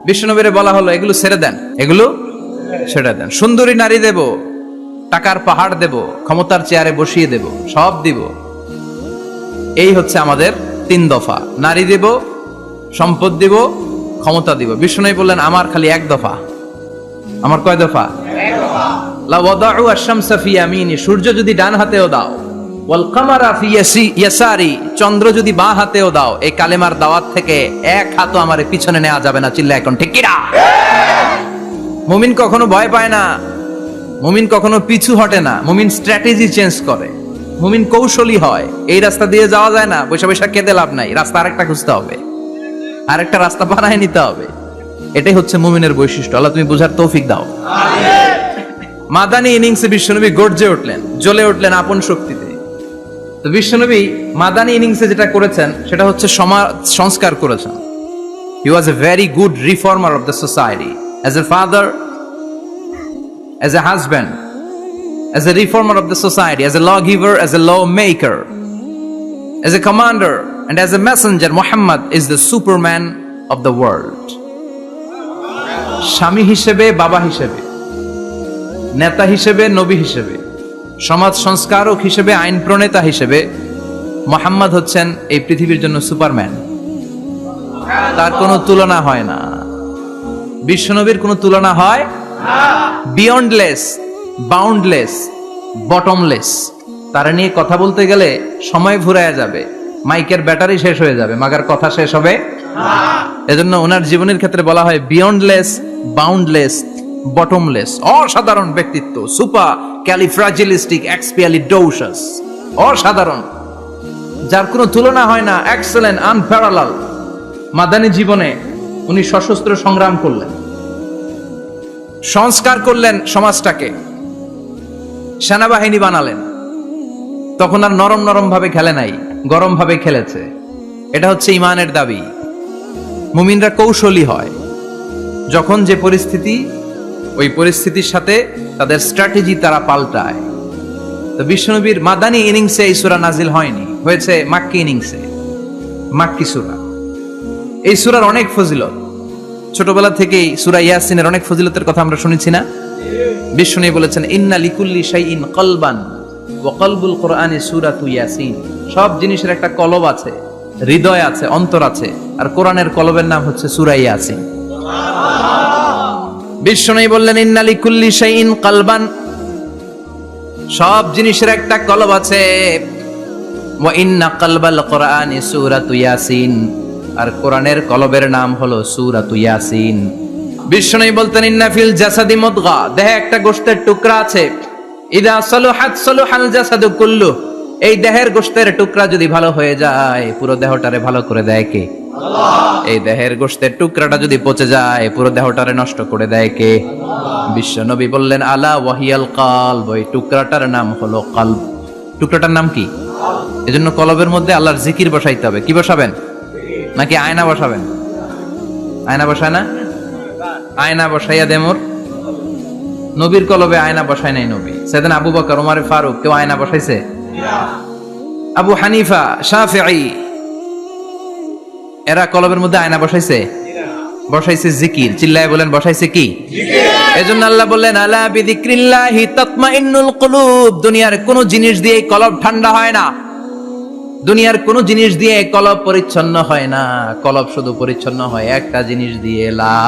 বিশ্বনবীরে বলা হলো এগুলো ছেড়ে দেন, এগুলো ছেড়ে দেন। সুন্দরী নারী দেব, টাকার পাহাড় দেব, ক্ষমতার চেয়ারে বসিয়ে দেব, সব দিব। এই হচ্ছে আমাদের 3 দফা। নারী দেব, সম্পদ দিব, ক্ষমতা দিব। বিষ্ণু বললেন আমার খালি 1 দফা। আমার কয় দফা? 1 দফা। লা ওয়াদাউ আশ-শামসা ফি ইয়ামিনি, সূর্য যদি ডান হাতেও দাও, ওয়াল কামারা ফি ইয়াসারি, চন্দ্র যদি বাঁ হাতেও দাও, এই কালেমার দাওয়াত থেকে 1 হাতও আমারে পিছনে নেওয়া যাবে না। চিল্লা এখন ঠিক কিনা? মুমিন কখনো ভয় পায় না, মুমিন কখনো পিছু হটে না, মুমিন স্ট্র্যাটেজি চেঞ্জ করে, মুমিন কৌশলী হয়। এই রাস্তা দিয়ে যাওয়া যায় না, বৈশা বৈশা কেঁদে লাভ নাই, রাস্তা আরেকটা খুঁজতে হবে, আরেকটা রাস্তা বানায় নিতে হবে। এটাই হচ্ছে মুমিনের বৈশিষ্ট্য। আল্লাহ তুমি বুঝার তৌফিক দাও। মাদানী ইনিংসে বিশ্বনবী গর্জে উঠলেন, জ্বলে উঠলেন আপন শক্তিতে। তো বিশ্বনবী মাদানী ইনিংসে যেটা করেছেন সেটা হচ্ছে সমাজ সংস্কার করেছেন। He was a very good reformer of the society, as a father, as a husband, as a reformer of the society, as a lawgiver, as a lawmaker, as a commander, and as a messenger. Muhammad is the superman of the world. স্বামী হিসেবে, বাবা হিসেবে, নেতা হিসেবে, নবী হিসেবে, সমাজ সংস্কারক হিসেবে, আইন প্রণেতা হিসেবে মুহাম্মদ হচ্ছেন এই পৃথিবীর জন্য সুপারম্যান। তার কোনো তুলনা হয় না, বিশ্বনবীর কোনো তুলনা হয় বিয়ন্ডলেস, বাউন্ডলেস, বটমলেস। তারা নিয়ে কথা বলতে গেলে সময় ফুরায় যাবে, মাইকের ব্যাটারি শেষ হয়ে যাবে, মাগার কথা শেষ হবে এজন্য ওনার জীবনের ক্ষেত্রে বলা হয় বিয়ন্ডলেস, বাউন্ডলেস, বটমলেস। অসাধারণ ব্যক্তিত্ব, সুপার ক্যালিফ্রাজিলিস্টিক এক্সপিয়ালিডোসাস, অসাধারণ, যার কোনো তুলনা হয় না, এক্সেলেন্ট, আনপ্যারালাল। মাদানী জীবনে উনি সশস্ত্র সংগ্রাম করলেন, সংস্কার করলেন সমাজটাকে, সেনাবাহিনী বানালেন। তখন আর নরম নরম ভাবে খেলে নাই, গরম ভাবে খেলেছে। এটা হচ্ছে ইমানের দাবি। মুমিনরা কৌশলী হয়, যখন যে পরিস্থিতি, ওই পরিস্থিতির সাথে তাদের স্ট্র্যাটেজি তারা পাল্টায়। তো বিশ্বনবীর মাদানী ইনিংসে এই সূরা নাজিল হয়নি, হয়েছে মাক্কি ইনিংসে, মাক্কি সূরা। এই সূরার অনেক ফজিলত, ছোটবেলা থেকেই সূরা ইয়াসিনের অনেক ফজিলতের কথা আমরা শুনেছি না? বিশ্বনবী বলেছেন ইন্না লিকুল্লি শাইইন কলবান ওয়া কলবুল কুরআনি সূরাতু ইয়াসিন। সব জিনিসের একটা কলব আছে, হৃদয় আছে, অন্তর আছে, আর কোরআনের কলবের নাম হচ্ছে সূরা ইয়াসিন। বিশ্বনবী বললেন ইন্না লিকুল্লি শাইইন কলবান, সব জিনিসের একটা কলব আছে। ওয়া ইন্না কলবাল কুরআনি সূরাতু ইয়াসিন, আর কোরআনের কলবের নাম হলো সূরাতু ইয়াসিন। বিশ্বনবী বলতেন ইন্না ফিল জাসাদি মুদগা, দেহে একটা গোশতের টুকরা আছে, ইদা সালুহাত সালুহাল জাসাদু কুল্লু, এই দেহের গোশতের টুকরা যদি ভালো হয়ে যায়, পুরো দেহটারে ভালো করে দেয় কে? আল্লাহ। এই দেহের গোশতের টুকরাটা যদি পচে যায়, পুরো দেহটারে নষ্ট করে দেয় কে? আল্লাহ। বিশ্বনবী বললেন আলা ওয়াহিয়াল কলব, ওই টুকরাটার নাম হলো কলব। টুকরাটার নাম কি? এজন্য কলবের মধ্যে আল্লাহর জিকির বসাইতে হবে। কি বসাবেন? নাকি আয়না বসাবেন? আয়না বসায় না? আয়না বসাইয়া দেমর। নবীর কলবে আয়না বসায় নাই নবী। সেদিন আবু বকর, ওমর ফারুক, কেউ আয়না বসাইছে? আবু হানিফা, শাফিঈ, এরা কলবের মধ্যে আয়না বসাইছে? বসাইছে জিকির। চিল্লায় বলেন বসাইছে কি? এজন্য আল্লাহ বললেন আলা বিযিক্রিল্লাহি তাতমাইন্নুল কুলুব। দুনিয়ার কোন জিনিস দিয়ে কলব ঠান্ডা হয় না, দুনিয়ার কোন জিনিস দিয়ে কলব পরিচ্ছন্ন হয় না। কলব শুধু পরিচ্ছন্ন হয় একটা জিনিস দিয়ে, লা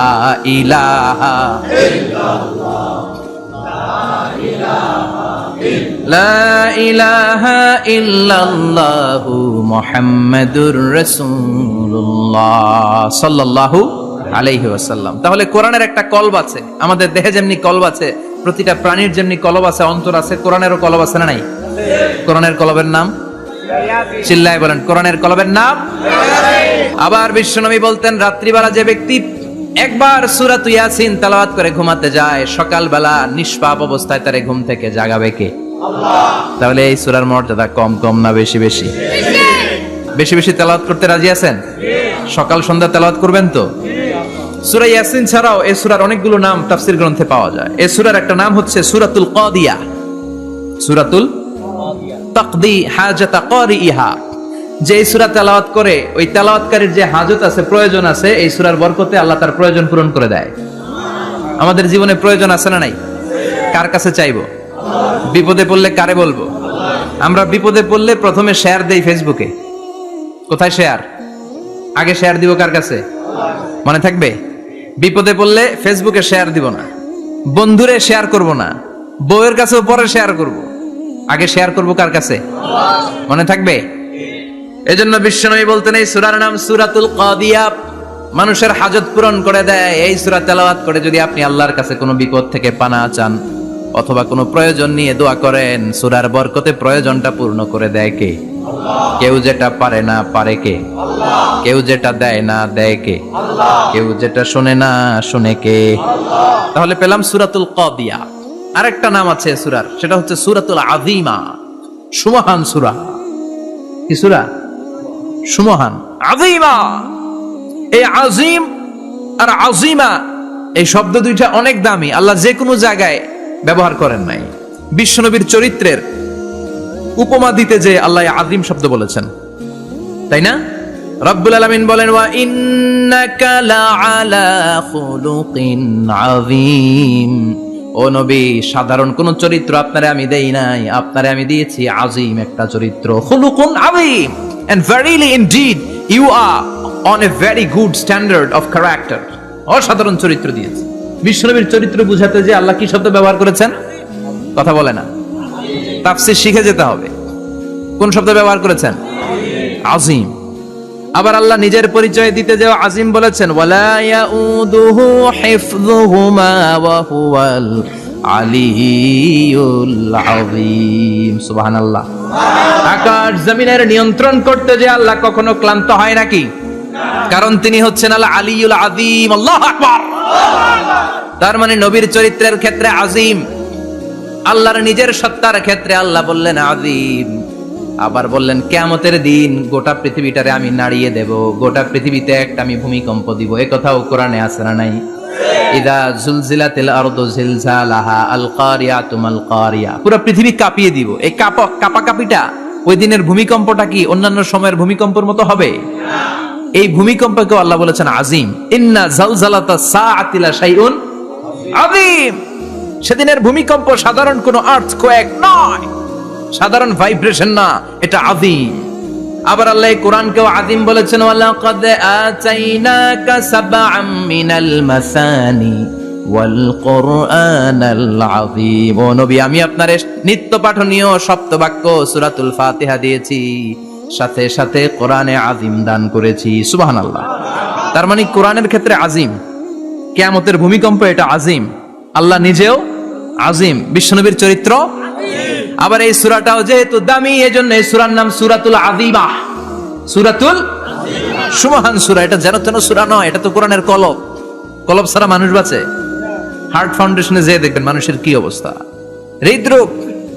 ইলাহা ইল্লাল্লাহ, লা ইলাহা ইল্লাল্লাহু মুহাম্মাদুর রাসূলুল্লাহ সাল্লাল্লাহু আলাইহি ওয়াসাল্লাম। তাহলে কোরআনের একটা কলব আছে, আমাদের দেহে যেমনি কলব আছে, প্রতিটা প্রাণীর যেমনি কলব আছে, অন্তর আছে, কোরআনেরও কলব আছে না নাই? কোরআনের কলবের নাম? চিল্লায় বলেন কোরআনের কলবের নাম। আবার বিশ্বনবী বলতেন রাত্রিবেলা যে ব্যক্তি একবার সূরাতু ইয়াসিন তেলাওয়াত করে ঘুমাতে যায়, সকালবেলা নিষ্পাপ অবস্থায় তারে ঘুম থেকে জাগাবে কে? আল্লাহ। তাহলে এই সূরার মর্যাদা কম কম না বেশি বেশি? বেশি বেশি তেলাওয়াত করতে রাজি আছেন? সকাল সন্ধ্যা তেলাওয়াত করবেন তো? সূরা ইয়াসিন ছাড়াও এই সূরার অনেকগুলো নাম তাফসীর গ্রন্থে পাওয়া যায়। এই সূরার একটা নাম হচ্ছে সূরাতুল কাদিয়া, সূরাতুল তাকদি হাজাতা কারিইহা, যে এই সূরা তেলাওয়াত করে ওই তেলাওয়াতকারীর যে হাজত আছে, প্রয়োজন আছে, এই সূরার বরকতে আল্লাহ তার প্রয়োজন পূরণ করে দেয়। আমাদের জীবনে প্রয়োজন আছে না নাই? কার কাছে চাইবো? বিপদে পড়লে কারে বলবো? আমরা বিপদে পড়লে প্রথমে শেয়ার দেই ফেসবুকে। কোথায় শেয়ার? আগে শেয়ার দিব কার কাছে? মনে থাকবে? বিপদে পড়লে ফেসবুকে শেয়ার দিব না, বন্ধুরে শেয়ার করব না, বউয়ের কাছেও পরে শেয়ার করব, আগে শেয়ার করব কার কাছে? মনে থাকবে? এজন্য বিশ্বনবী বলতেন এই সূরার নাম সূরাতুল কাদিয়া, মানুষের হাজত পূরণ করে দেয়। এই সূরা তেলাওয়াত করে যদি আপনি আল্লাহর কাছে কোনো বিপদ থেকে পানা চান অথবা কোনো প্রয়োজন নিয়ে দোয়া করেন, সূরার বরকতে প্রয়োজনটা পূর্ণ করে দেয় কে? কেউ যেটা পারে না পারে কে? কেউ যেটা দেয় না দেয় কে? কেউ যেটা শোনে না শোনে কে? তাহলে পেলাম সূরাতুল কাদিয়া। আরেকটা নাম আছে সূরার, সেটা হচ্ছে সূরাতুল আযীমা, সুমহান সূরা। কি সূরা? সুমহান, আযীমা। এই আযীম আর আযীমা এই শব্দ দুইটা অনেক দামি, আল্লাহ যে কোনো জায়গায় ব্যবহার করেন নাই। বিশ্বনবীর চরিত্রের উপমা দিতে যে আল্লাহ আযীম শব্দ বলেছেন, তাই না? রব্বুল আলামিন বলেন ওয়া ইন্নাকা লাআলা খুলুকিন আযীম। ও নবী, সাধারণ কোন চরিত্র আপনারে আমি দেই নাই, আপনারে আমি দিয়েছি আযীম একটা চরিত্র, খুলুকুন আযীম। And verily indeed you are on a very good standard of character. অসাধারণ চরিত্র দিয়েছি। বিশ্বনবীর চরিত্র বুঝাতে যে আল্লাহ কি শব্দ ব্যবহার করেছেন? কথা বলে না, তাফসীর শিখে যেতে হবে। কোন শব্দ ব্যবহার করেছেন? আযীম। আবার আল্লাহ নিজের পরিচয় দিতে যে আযীম বলেছেন, ওয়ালা ইয়াউদুহু হিফযুহুমা ওয়া হুয়াল আলিয়্যুল আযীম। সুবহানাল্লাহ। আকাশ জমিনের নিয়ন্ত্রণ করতে যে আল্লাহ কখনো ক্লান্ত হয় নাকি? কারণ তিনি হচ্ছেন আল আলিয়্যুল আযীম। আল্লাহু আকবার। তার মানে নবীর চরিত্রের ক্ষেত্রে আযীম, আল্লাহর নিজের সত্তার ক্ষেত্রে আল্লাহ বললেন আযীম। আবার বললেন কিয়ামতের দিন গোটা পৃথিবীটারে আমি নাড়িয়ে দেব, গোটা পৃথিবীতে একটা আমি ভূমিকম্প দিব। এই কথাও কোরআনে আছে না নাই? ইদা জুলজিলাতিল আরদু জিলজালাহা আল কারিয়াতু মাল কারিয়া। পুরো পৃথিবী কাঁপিয়ে দিব। এই কাঁপাকাঁপিটা ওই দিনের ভূমিকম্পটা কি অন্যান্য সময়ের ভূমিকম্পের মতো হবে? এই ভূমিকম্পকে আল্লাহ বলেছেন আযীম। ইন্না জালজালাতাস সাআতি লা শাইউন আযীম। সেদিনের ভূমিকম্প সাধারণ কোনো আর্থকোয়েক নয়, সাধারণ ভাইব্রেশন না, এটা আযীম। আবার আল্লাহ কোরআনকেও আযীম বলেছেন, ওয়ালাকাদ আতাইনাকা সাবআম মিনাল মাসানি ওয়াল কুরআনাল আযীম। ও নবী, আমি আপনারে নিত্য পাঠনীয় সপ্তবাক্য সূরাতুল ফাতিহা দিয়েছি, সাথে সাথে কোরআনে আযীম দান করেছি। সুবহানাল্লাহ। তার মানে কোরআনের ক্ষেত্রে আযীম, কিয়ামতের ভূমিকম্প এটা আযীম, আল্লাহ নিজেও আযীম, বিশ্বনবীর চরিত্র। আবার এই সূরাটাও যেহেতু দামি, এজন্য এই সূরার নাম সূরাতুল আযীমা, সূরাতুল সুমহান সূরা। এটা যেন তেন সূরা নয়, এটা তো কোরআনের কলব। কলব ছাড়া মানুষ বাঁচে? হার্ট ফাউন্ডেশনে যেয়ে দেখবেন মানুষের কি অবস্থা। হৃদরোগ,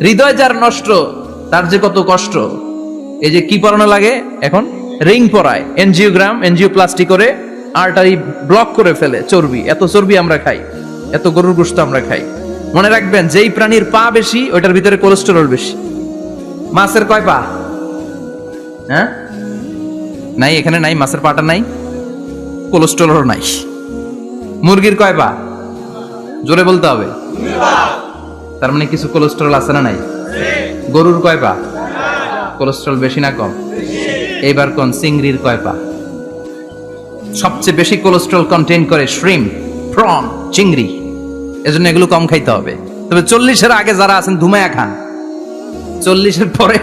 হৃদয় যার নষ্ট, তার যে কত কষ্ট। এই যে কি পরানো লাগে এখন? রিং পরায়, এনজিওগ্রাম, এনজিওপ্লাস্টি করে আর্টারি ব্লক করে ফেলে। চর্বি, এত চর্বি আমরা খাই, এত গরুর গোশত আমরা খাই। মনে রাখবেন, যেই প্রাণীর পা বেশি ওইটার ভিতরে কোলেস্টেরল বেশি। মাছের কয় পা? হ্যাঁ, নাই, এখানে নাই, মাছের পাটা নাই, কোলেস্টেরল নাই। মুরগির কয় পা? জোরে বলতে হবে। তার মানে কিছু কোলেস্টেরল আছে না নাই? গরুর কয় পা? কোলেস্টেরল বেশি না কম? এইবার কোন চিংড়ির কয় পা? সবচেয়ে বেশি কোলেস্টেরল কন্টেইন করে শ্রিম্প, প্রন, চিংড়ি। এজন্য এগুলো কম খাইতে হবে। তবে 40-এর আগে যারা আছেন ধুমায়া খান, 40-এর পরে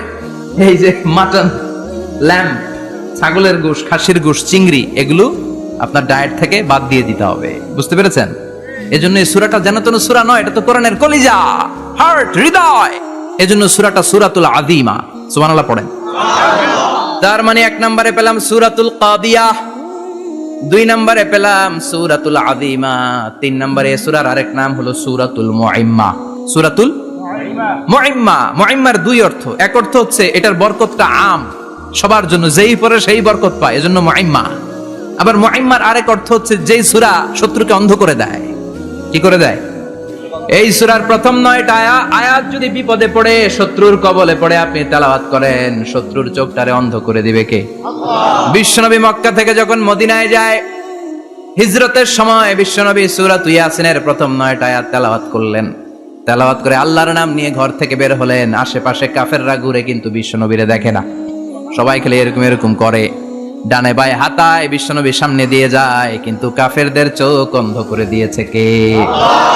এই যে মাটন, ল্যাম্ব, ছাগলের গোশ, খাসির গোশ, চিংড়ি, এগুলো আপনার ডায়েট থেকে বাদ দিয়ে দিতে হবে। বুঝতে পেরেছেন? এজন্য এই সূরাটা যেন তেন সূরা নয়, এটা তো কোরআনের কলিজা, হার্ট, হৃদয়। এজন্য সূরাটা সূরাতুল আযীমা। সুবহানাল্লাহ পড়েন। তার মানে 1 নম্বরে পেলাম সূরাতুল কাদিয়া, 2 নম্বরে পেলাম সূরাতুল আযীমা, 3 নম্বরে সূরার আরেক নাম হলো সূরাতুল মুইম্মা। সূরাতুল মুইম্মা। মুইম্মার 2 অর্থ। এক অর্থ হচ্ছে এটার বরকতটা আম, সবার জন্য, যেই পড়ে সেই বরকত পায়, এজন্য মুইম্মা। আবার মুইম্মার আরেক অর্থ হচ্ছে যেই সূরা শত্রুকে অন্ধ করে দেয়। কি করে দেয়? এই সূরার প্রথম 9টা আয়াত যদি বিপদে পড়ে, শত্রুর কবলে পড়ে আপনি তেলাওয়াত করেন, শত্রুর চোখটারে অন্ধ করে দিবে কে? আল্লাহ। বিশ্বনবী মক্কা থেকে যখন মদিনায় যায়, হিজরতের সময় বিশ্বনবী সূরাত ইয়াসিনের প্রথম 9টা আয়াত তেলাওয়াত করলেন। তেলাওয়াত করে আল্লাহর নাম নিয়ে ঘর থেকে বের হলেন। আশেপাশে কাফেররা ঘুরে কিন্তু বিশ্বনবীরে দেখে না, সবাই খেলে এরকম এরকম করে, ডানে বায়ে হাতায় বিশ্বনবীর সামনে দিয়ে যায়, কিন্তু কাফেরদের চোখ অন্ধ করে দিয়েছে কে? আল্লাহ।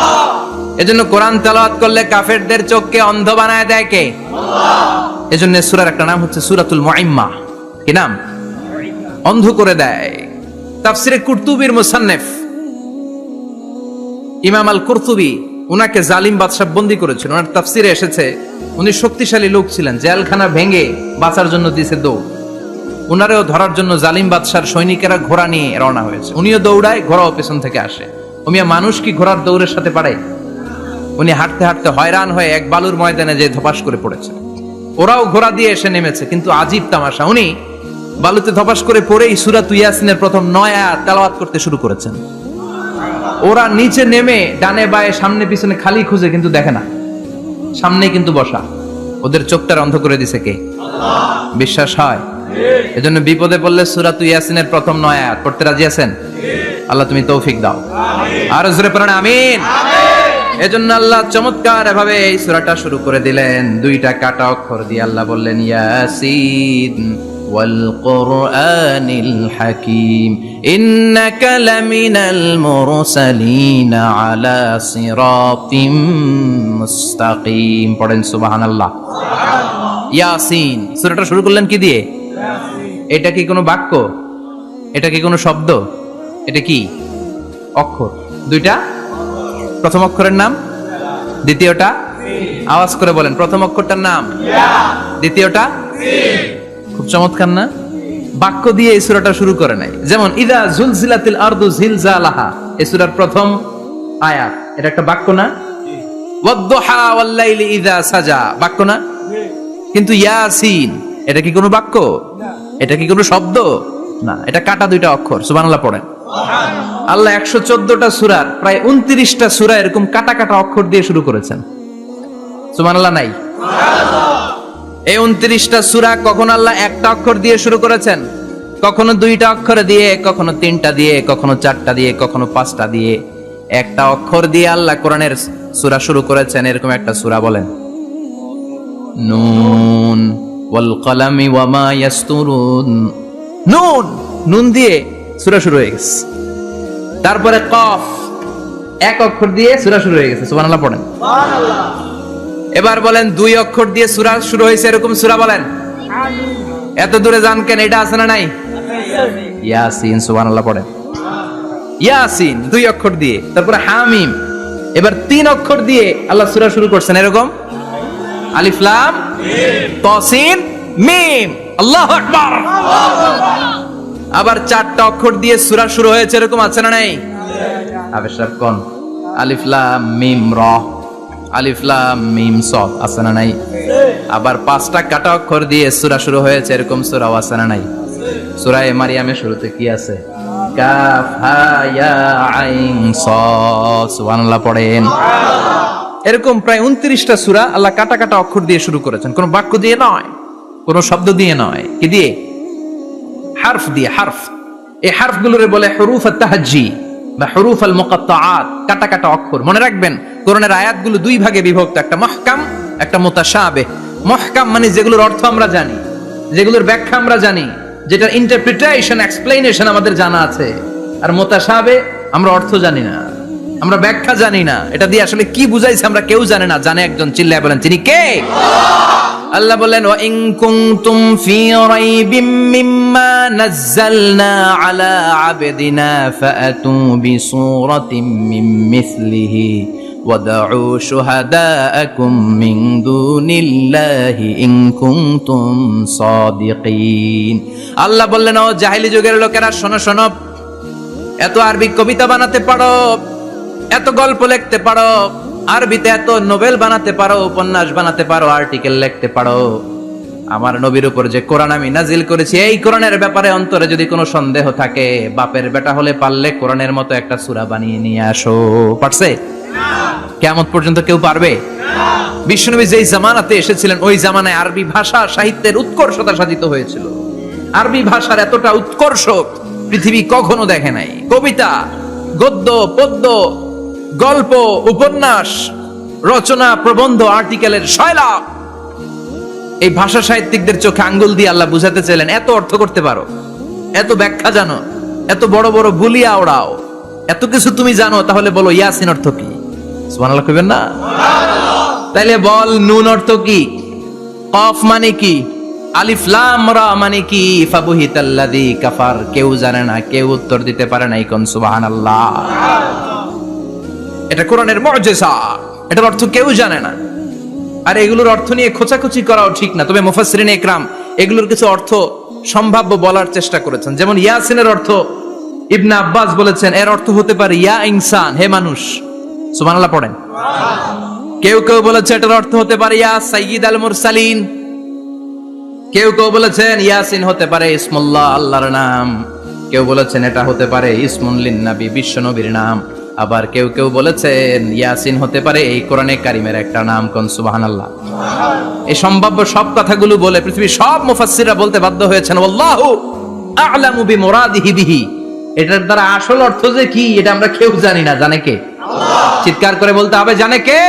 এজন্য কোরআন তেলাওয়াত করলে কাফেরদের চোখকে অন্ধ বানায় দেয় কে? আল্লাহ। এজন্য সূরার একটা নাম হচ্ছে সূরাতুল মুআম্মা। কি নাম? অন্ধ করে দেয়। তাফসিরে কুরতুবীর মুসান্নিফ ইমাম আল কুরতুবী, উনাকে জালিম বাদশা বন্দী করেছিল। ওনার তাফসিরে এসেছে উনি শক্তিশালী লোক ছিলেন, জেলখানা ভেঙে বাঁচার জন্য দিয়েছে দৌড়। উনারেও ধরার জন্য জালিম বাদশার সৈনিকেরা ঘোড়া নিয়ে রওনা হয়েছে। উনিও দৌড়ায়, ঘোড়াও পেছন থেকে আসে। ওমিয়া মানুষ কি ঘোড়ার দৌড়ের সাথে পারে? উনি হাঁটতে হাঁটতে হয়রান হয়ে এক বালুর ময়দানে যে ধপাস করে পড়েছে। ওরাও ঘোড়া দিয়ে এসে নেমেছে, কিন্তু আজীব তামাশা, উনি বালুতে ধপাস করে পড়েই সূরাত ইয়াসিনের প্রথম 9 আয়াত তেলাওয়াত করতে শুরু করেছেন। ওরা নিচে নেমে ডানে বায়ে সামনে পিছনে খালি খুঁজে, কিন্তু দেখে না, সামনে কিন্তু বসা। ওদের চোখটার অন্ধ করে দিছে কে? আল্লাহ। বিশ্বাস হয়? এজন্য বিপদে পড়লে সূরাত ইয়াসিনের প্রথম 9 আয়াত পড়তে রাজি আছেন? আল্লাহ তুমি তৌফিক দাও। আর জোরে পড়েন আমিন। এজন্য আল্লাহ চমৎকার ভাবে এই সূরাটা শুরু করে দিলেন। 2টা কাটা অক্ষর দিয়ে আল্লাহ বললেন ইয়াসিন ওয়াল কুরআনিল হাকীম ইন্নাকা লামিনাল মুরসালিন আলা সিরাতিম মুস্তাকিম। পড়েন সুবহানাল্লাহ। ইয়াসিন সূরাটা শুরু করলেন কি দিয়ে? এটা কি কোনো বাক্য? এটা কি কোনো শব্দ? এটা কি অক্ষর? 2টা। প্রথম অক্ষরের নাম, দ্বিতীয়টা আওয়াজ করে বলেন, প্রথম অক্ষরটার নাম, দ্বিতীয়টা। খুব চমৎকার না? বাক্য দিয়ে এই সূরাটা শুরু করে নাই। যেমন ইদা জুলজিলাতিল আরদু জিলজালাহা, এই সূরার প্রথম আয়াত, এটা একটা বাক্য না? ওয়াদ-দুহা ওয়াল-লাইলি ইযা সাজা, বাক্য না? কিন্তু ইয়াসিন এটা কি কোনো বাক্য? এটা কি কোনো শব্দ? না, এটা কাটা 2টা অক্ষর। সুবহানাল্লাহ পড়েন। আল্লাহ 114টা সূরার প্রায় 29টা সূরা এরকম কাটা কাটা অক্ষর দিয়ে শুরু করেছেন। সুবহানাল্লাহ নাই? এই 29টা সূরা কখন আল্লাহ একটা অক্ষর দিয়ে শুরু করেছেন, কখনো 2টা অক্ষর দিয়ে, কখনো 3টা দিয়ে, কখনো 4টা দিয়ে, কখনো 5টা দিয়ে। একটা অক্ষর দিয়ে আল্লাহ কোরআনের সূরা শুরু করেছেন। এরকম একটা সূরা বলেন, নুন ওয়াল কলামি ওয়া মা ইয়াসতুরুন। নুন, নুন দিয়ে সূরা শুরু হয়ে গেছে। তারপরে কফ, এক অক্ষর দিয়ে সূরা শুরু হয়ে গেছে। সুবহানাল্লাহ পড়েন। সুবহানাল্লাহ। এবার বলেন 2 অক্ষর দিয়ে সূরা শুরু হয়েছে এরকম সূরা বলেন। এত দূরে যান কেন? এটা আছে না নাই? ইয়াসিন। সুবহানাল্লাহ পড়েন। ইয়াসিন 2 অক্ষর দিয়ে। তারপরে হামিম। এবার 3 অক্ষর দিয়ে আল্লাহ সূরা শুরু করছেন এরকম, আলিফ লাম মিম তাসিন মিম। আল্লাহু আকবার। আবার 4টা অক্ষর দিয়ে সূরা শুরু হয়েছে এরকম আছে না নাই? আবেশাব কোন? আলিফ লাম মিম র, আলিফ লাম মিম সদ আছে না নাই? আবার 5টা কাটা অক্ষর দিয়ে সূরা শুরু হয়েছে এরকম সূরাও আছে না নাই? সূরা মারিয়ামের শুরুতে কি আছে? কাফ হা ইয়া আইন সাদ। সুবহানাল্লাহ পড়েন। এরকম প্রায় 29টা সূরা আল্লাহ কাটা কাটা অক্ষর দিয়ে শুরু করেছেন, কোনো বাক্য দিয়ে নয়, কোনো শব্দ দিয়ে নয়। কি দিয়ে? হারফ দিয়ে। হারফ, এই হারফগুলোরে বলে হুরুফ আত-তাহজ্জি বা হুরুফ আল-মুকাত্তাআত, কাটা কাটা অক্ষর। মনে রাখবেন কোরআনের আয়াতগুলো 2 ভাগে বিভক্ত, একটা মুহকাম, একটা মুতাশাবিহ। মুহকাম মানে যেগুলোর অর্থ আমরা জানি, যেগুলোর ব্যাখ্যা আমরা জানি, যেটার ইন্টারপ্রিটেশন এক্সপ্লেনেশন আমাদের জানা আছে। আর মুতাশাবিহ আমরা অর্থ জানি না, আমরা ব্যাখ্যা জানি না, এটা দিয়ে আসলে কি বুঝাইছে আমরা কেউ জানে না। জানে একজন, চিল্লায় বলেন তিনি কে? আল্লাহ বলেন ওয়া ইন কুনতুম ফি রাইবিম মিম্মা নাযালনা আলা আবদিনা ফাআতু বিসূরাতিন মিন মিসলিহি ওয়াদউ শুহাদাআকুম মিন দুনিল্লাহি ইন কুনতুম সাদিকিন। আল্লাহ বললেন ও জাহেলি যুগের লোকেরা, শোনো শোনো, এত আরবি কবিতা বানাতে পারো, এত গল্প লিখতে পারো, আরবিতে এত নোবেল বানাতে পারো, উপন্যাস বানাতে পারো, আর্টিকেল লিখতে পারো, আমার নবীর উপর যে কোরআন আমি নাজিল করেছি এই কোরআনের ব্যাপারে অন্তরে যদি কোনো সন্দেহ থাকে, বাপের বেটা হলে পারলে কোরআনের মতো একটা সূরা বানিয়ে নিয়ে আসো। পারছে? কিয়ামত পর্যন্ত কেউ পারবে? বিশ্বনবী যেই জামানাতে এসেছিলেন ওই জামানায় আরবি ভাষা সাহিত্যের উৎকর্ষতা সাধিত হয়েছিল। আরবি ভাষার এতটা উৎকর্ষ পৃথিবী কখনো দেখে নাই। কবিতা, গদ্য, পদ্য, গল্প, উপন্যাস, রচনা, প্রবন্ধ, আর্টিকেলের শৈলাপ। এই ভাষা সাহিত্যিকদের চোখে আঙ্গুল দিয়ে আল্লাহ বুঝাতে চাইলেন, এত অর্থ করতে পারো, এত ব্যাখ্যা জানো, এত বড় বড় বুলিয়া ওড়াও, এত কিছু তুমি জানো, তাহলে বলো ইয়াসিন অর্থ কি? সুবহানাল্লাহ কইবেন না? তাইলে বল নুন অর্থ কি, কফ মানে কি, আলিফ লাম রা মানে কি? ফাবুহিতাল্লাযী কাফার। কেউ জানে না, কেউ উত্তর দিতে পারে না। কোন সুবহানাল্লাহ। এটা কোরআনের মুজিজা, এটার অর্থ কেউ জানে না। আর এগুলোর অর্থ নিয়ে খোঁচাখুচি করাও ঠিক না। তবে মুফাসসিরিনে ইকরাম এগুলোর কিছু অর্থ সম্ভাব্য বলার চেষ্টা করেছেন। যেমন ইয়াসিনের অর্থ ইবনে আব্বাস বলেছেন এর অর্থ হতে পারে ইয়া ইনসান, হে মানুষ। সুবহানাল্লাহ পড়েন। কেউ কেউ বলেছে এটার অর্থ হতে পারে ইয়া সাইয়্যিদ আল মুরসালিন। কেউ কেউ বলেছেন ইয়াসিন হতে পারে ইসমুল্লাহ, আল্লাহর নাম। কেউ বলেছেন এটা হতে পারে ইসমুন লিন নবী, বিশ্ব নবীর নাম। আবার কেউ কেউ বলেছেন ইয়াসিন হতে পারে এই কোরআনে কারিমের একটা নাম। কোন সুবহানাল্লাহ। এই সম্ভাব্য সব কথাগুলো বলে পৃথিবীর সব মুফাসসিররা বলতে বাধ্য হয়েছেন আল্লাহু আ'লামু বিমুরাদিহি বিহি। এটার দ্বারা আসল অর্থ যে কি এটা আমরা কেউ জানি না। জানে কে? আল্লাহ। চিৎকার করে বলতে হবে, জানে কে?